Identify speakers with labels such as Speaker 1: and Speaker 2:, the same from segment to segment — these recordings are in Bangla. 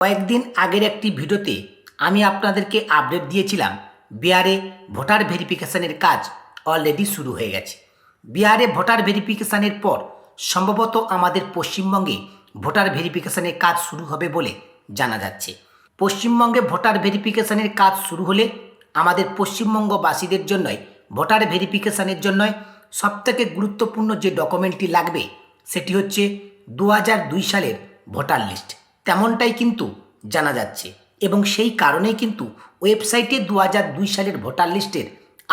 Speaker 1: কয়েকদিন আগের একটি ভিডিওতে আমি আপনাদেরকে আপডেট দিয়েছিলাম বিহারে ভোটার ভেরিফিকেশনের কাজ অলরেডি শুরু হয়ে গেছে। বিহারে ভোটার ভেরিফিকেশনের পর সম্ভবত আমাদের পশ্চিমবঙ্গে ভোটার ভেরিফিকেশনের কাজ শুরু হবে বলে জানা যাচ্ছে। পশ্চিমবঙ্গে ভোটার ভেরিফিকেশনের কাজ শুরু হলে আমাদের পশ্চিমবঙ্গবাসীদের জন্যই ভোটার ভেরিফিকেশনের জন্যই সবথেকে গুরুত্বপূর্ণ যে ডকুমেন্টটি লাগবে সেটি হচ্ছে 2002 সালের ভোটার লিস্ট। তেমনটাই কিন্তু জানা যাচ্ছে এবং সেই কারণেই কিন্তু ওয়েবসাইটে 2002 সালের ভোটার লিস্টের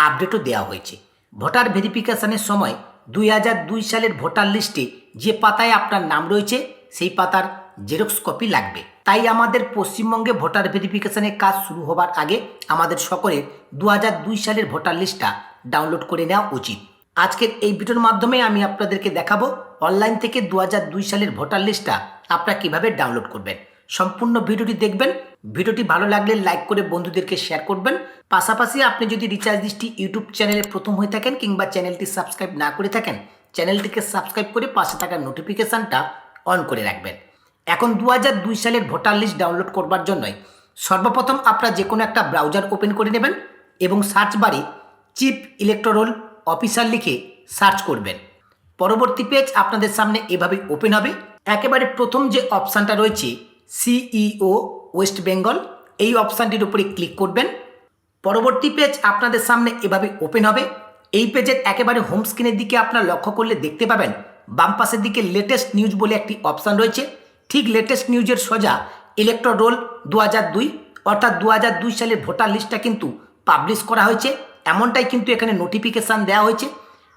Speaker 1: আপডেটও দেওয়া হয়েছে। ভোটার ভেরিফিকেশনের সময় 2002 সালের ভোটার লিস্টে যে পাতায় আপনার নাম রয়েছে সেই পাতার জেরক্স কপি লাগবে। তাই আমাদের পশ্চিমবঙ্গে ভোটার ভেরিফিকেশনের কাজ শুরু হবার আগে আমাদের সকলের 2002 সালের ভোটার লিস্টটা ডাউনলোড করে নেওয়া উচিত। আজকের এই ভিডিওর মাধ্যমে আমি আপনাদেরকে দেখাবো অনলাইন থেকে 2002 সালের ভোটার লিস্টটা আপনারা কীভাবে ডাউনলোড করবেন। সম্পূর্ণ ভিডিওটি দেখবেন। ভিডিওটি ভালো লাগলে লাইক করে বন্ধুদেরকে শেয়ার করবেন। পাশাপাশি আপনি যদি রিচার্জ দৃষ্টি ইউটিউব চ্যানেলে প্রথম হয়ে থাকেন কিংবা চ্যানেলটি সাবস্ক্রাইব না করে থাকেন, চ্যানেলটিকে সাবস্ক্রাইব করে পাশে থাকা নোটিফিকেশানটা অন করে রাখবেন। এখন 2002 সালের ভোটার লিস্ট ডাউনলোড করবার জন্যই সর্বপ্রথম আপনারা যে কোনো একটা ব্রাউজার ওপেন করে নেবেন এবং সার্চ বারে চিফ ইলেকটোরাল অফিসার লিখে সার্চ করবেন। পরবর্তী পেজ আপনাদের সামনে এভাবে ওপেন হবে। একেবারে প্রথম যে অপশানটা রয়েছে সিইও ওয়েস্ট বেঙ্গল, এই অপশানটির উপরে ক্লিক করবেন। পরবর্তী পেজ আপনাদের সামনে এভাবে ওপেন হবে। এই পেজের একেবারে হোম স্ক্রিনের দিকে আপনারা লক্ষ্য করলে দেখতে পাবেন বাম পাশের দিকে লেটেস্ট নিউজ বলে একটি অপশান রয়েছে। ঠিক লেটেস্ট নিউজের সোজা ইলেকটোরাল 2002 অর্থাৎ 2002 সালের ভোটার লিস্টটা কিন্তু পাবলিশ করা হয়েছে, এমনটাই কিন্তু এখানে নোটিফিকেশান দেওয়া হয়েছে।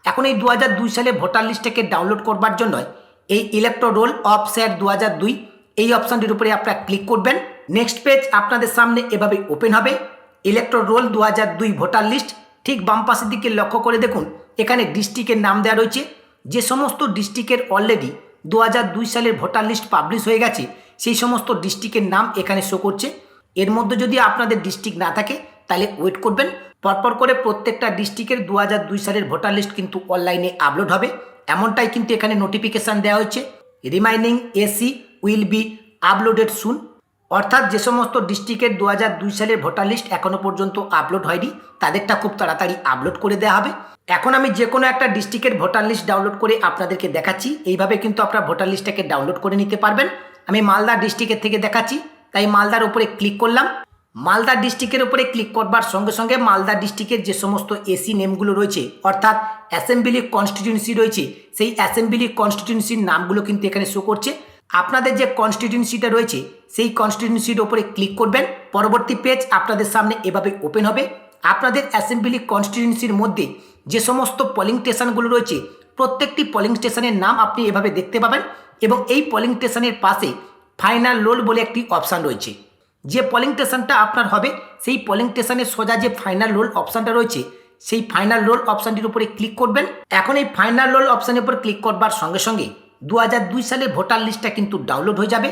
Speaker 1: এখন এই 2002 সালে ভোটার লিস্টটাকে ডাউনলোড করবার জন্য এই ইলেকটোরাল অফ স্যার 2002 এই অপশানটির উপরে আপনারা ক্লিক করবেন। নেক্সট পেজ আপনাদের সামনে এভাবে ওপেন হবে। ইলেকটোরাল 2002 ভোটার লিস্ট, ঠিক বাম পাশের দিকে লক্ষ্য করে দেখুন এখানে ডিস্ট্রিক্টের নাম দেওয়া রয়েছে। যে সমস্ত ডিস্ট্রিক্টের অলরেডি 2002 সালের ভোটার লিস্ট পাবলিশ হয়ে গেছে সেই সমস্ত ডিস্ট্রিক্টের নাম এখানে শো করছে। এর মধ্যে যদি আপনাদের ডিস্ট্রিক্ট না থাকে তাহলে ওয়েট করবেন। পরপর করে প্রত্যেকটা ডিস্ট্রিক্টের 2002 সালের ভোটার লিস্ট কিন্তু অনলাইনে আপলোড হবে, এমনটাই কিন্তু এখানে নোটিফিকেশান দেওয়া হয়েছে। Remaining AC will be uploaded soon, অর্থাৎ যে সমস্ত ডিস্ট্রিক্টের 2002 সালের ভোটার লিস্ট এখনও পর্যন্ত আপলোড হয়নি তাদেরটা খুব তাড়াতাড়ি আপলোড করে দেওয়া হবে। এখন আমি যে কোনো একটা ডিস্ট্রিক্টের ভোটার লিস্ট ডাউনলোড করে আপনাদেরকে দেখাচ্ছি। এইভাবে কিন্তু আপনারা ভোটার লিস্টটাকে ডাউনলোড করে নিতে পারবেন। আমি মালদা ডিস্ট্রিক্টের থেকে দেখাচ্ছি, তাই মালদার উপরে ক্লিক করলাম। মালদা ডিস্ট্রিক্টের উপরে ক্লিক করবার সঙ্গে সঙ্গে মালদা ডিস্ট্রিক্টের যে সমস্ত এসি নেমগুলো রয়েছে অর্থাৎ অ্যাসেম্বলি কনস্টিটিউয়েন্সি রয়েছে সেই অ্যাসেম্বলি কনস্টিটিউয়েন্সির নামগুলো কিন্তু এখানে শো করছে। আপনাদের যে কনস্টিটিউয়েন্সিটা রয়েছে সেই কনস্টিটিউয়েন্সির উপরে ক্লিক করবেন। পরবর্তী পেজ আপনাদের সামনে এভাবে ওপেন হবে। আপনাদের অ্যাসেম্বলি কনস্টিটিউয়েন্সির মধ্যে যে সমস্ত পোলিং স্টেশনগুলো রয়েছে প্রত্যেকটি পোলিং স্টেশনের নাম আপনি এভাবে দেখতে পাবেন এবং এই পোলিং স্টেশনের পাশে ফাইনাল রোল বলে একটি অপশান রয়েছে। যে পোলিং স্টেশনটা আপনার হবে সেই পোলিং স্টেশনের সোজা যে ফাইনাল রোল অপশানটা রয়েছে সেই ফাইনাল রোল অপশানটির উপরে ক্লিক করবেন। এখন এই ফাইনাল রোল অপশানের উপর ক্লিক করবার সঙ্গে সঙ্গে 2002 সালের ভোটার লিস্টটা কিন্তু ডাউনলোড হয়ে যাবে।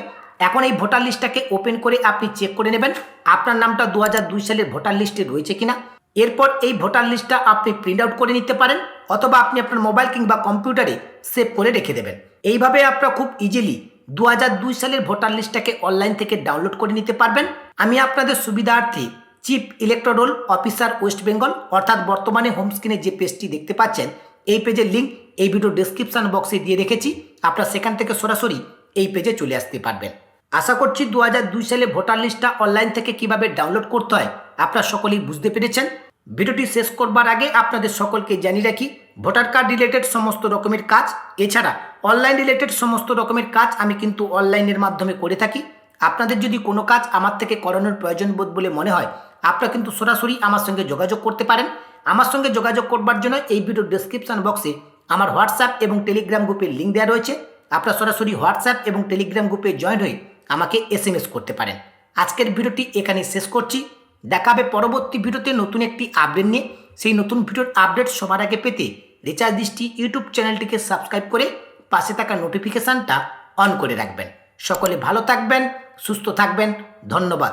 Speaker 1: এখন এই ভোটার লিস্টটাকে ওপেন করে আপনি চেক করে নেবেন আপনার নামটা 2002 সালের ভোটার লিস্টে রয়েছে কিনা। এরপর এই ভোটার লিস্টটা আপনি প্রিন্ট আউট করে নিতে পারেন অথবা আপনি আপনার মোবাইল কিংবা কম্পিউটারে সেভ করে রেখে দেবেন। এইভাবে আপনারা খুব ইজিলি 2002 সালের ভোটার লিস্টটাকে অনলাইন থেকে ডাউনলোড করে নিতে পারবেন। আমি আপনাদের সুবিধার্থে chief electoral officer West Bengal অর্থাৎ বর্তমানে হোম স্ক্রিনে যে পেজটি দেখতে পাচ্ছেন এই পেজের লিঙ্ক এই ভিডিও ডেসক্রিপশন বক্সে দিয়ে রেখেছি, আপনারা সেখান থেকে সরাসরি এই পেজে চলে আসতে পারবেন। আশা করছি 2002 সালে ভোটার লিস্টটা অনলাইন থেকে কিভাবে ডাউনলোড করতে হয় আপনারা সকলেই বুঝতে পেরেছেন। ভিডিওটি শেষ করবার আগে আপনাদের সকলকে জানিয়ে রাখি ভোটার কার্ড রিলেটেড সমস্ত রকমের কাজ এছাড়া অনলাইন রিলেটেড সমস্ত রকমের কাজ আমি কিন্তু অনলাইনের মাধ্যমে করে থাকি। আপনাদের যদি কোনো কাজ আমার থেকে করানোর প্রয়োজন বোধ বলে মনে হয় আপনারা কিন্তু সরাসরি আমার সঙ্গে যোগাযোগ করতে পারেন। আমার সঙ্গে যোগাযোগ করবার জন্য এই ভিডিও ডেসক্রিপশন বক্সে আমার হোয়াটসঅ্যাপ এবং টেলিগ্রাম গ্রুপের লিঙ্ক দেওয়া রয়েছে। আপনারা সরাসরি হোয়াটসঅ্যাপ এবং টেলিগ্রাম গ্রুপে জয়েন হয়ে আমাকে SMS করতে পারেন। আজকের ভিডিওটি এখানে শেষ করছি। দেখা হবে পরবর্তী ভিডিওতে নতুন একটি আপডেট নিয়ে। সেই নতুন ভিডিওর আপডেট সবার আগে পেতে রিচার্জ দৃষ্টি ইউটিউব চ্যানেলটিকে সাবস্ক্রাইব করে পাশে থাকা নোটিফিকেশানটা অন করে রাখবেন। সকলে ভালো থাকবেন, সুস্থ থাকবেন। ধন্যবাদ।